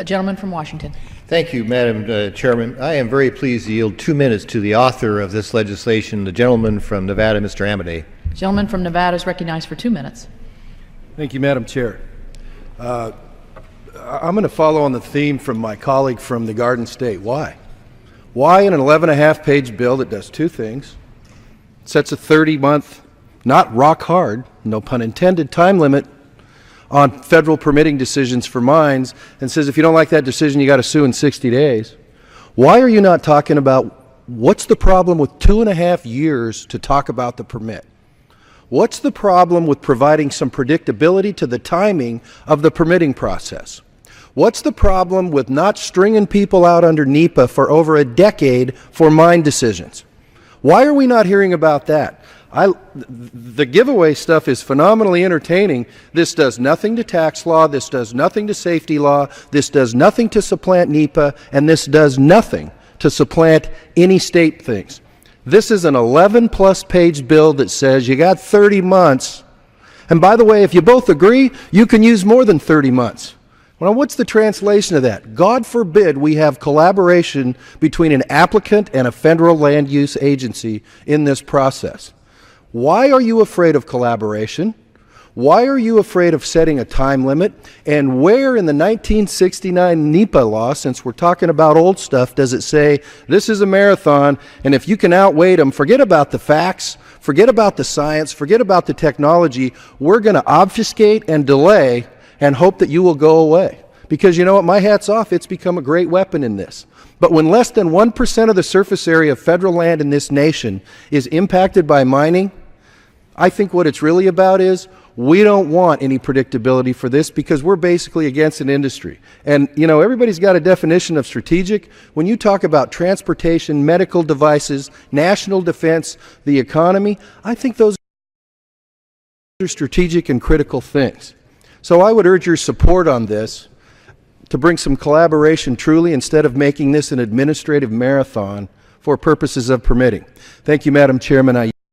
A gentleman from Washington. Thank you, Madam Chairman. I am very pleased to yield 2 minutes to the author of this legislation, the gentleman from Nevada, Mr. Amodei. The gentleman from Nevada is recognized for 2 minutes. Thank you, Madam Chair. I'm going to follow on the theme from my colleague from the Garden State. Why? Why in an 11.5-page bill that does two things, sets a 30-month, not rock hard, no pun intended, time limit on federal permitting decisions for mines, and says if you don't like that decision, you got to sue in 60 days. Why are you not talking about what's the problem with 2.5 years to talk about the permit? What's the problem with providing some predictability to the timing of the permitting process? What's the problem with not stringing people out under NEPA for over a decade for mine decisions? Why are we not hearing about that? The giveaway stuff is phenomenally entertaining. This does nothing to tax law, this does nothing to safety law, this does nothing to supplant NEPA, and this does nothing to supplant any state things. This is an 11-plus page bill that says you got 30 months. And by the way, if you both agree, you can use more than 30 months. Well, what's the translation of that? God forbid we have collaboration between an applicant and a federal land use agency in this process. Why are you afraid of collaboration? Why are you afraid of setting a time limit? And where in the 1969 NEPA law, since we're talking about old stuff, does it say this is a marathon, and if you can outweigh them, forget about the facts, forget about the science, forget about the technology, we're going to obfuscate and delay and hope that you will go away. Because you know what, my hat's off, it's become a great weapon in this. But when less than 1% of the surface area of federal land in this nation is impacted by mining, I think what it's really about is we don't want any predictability for this because we're basically against an industry. And you know, everybody's got a definition of strategic. When you talk about transportation, medical devices, national defense, the economy, I think those are strategic and critical things. So I would urge your support on this to bring some collaboration truly instead of making this an administrative marathon for purposes of permitting. Thank you, Madam Chairman. I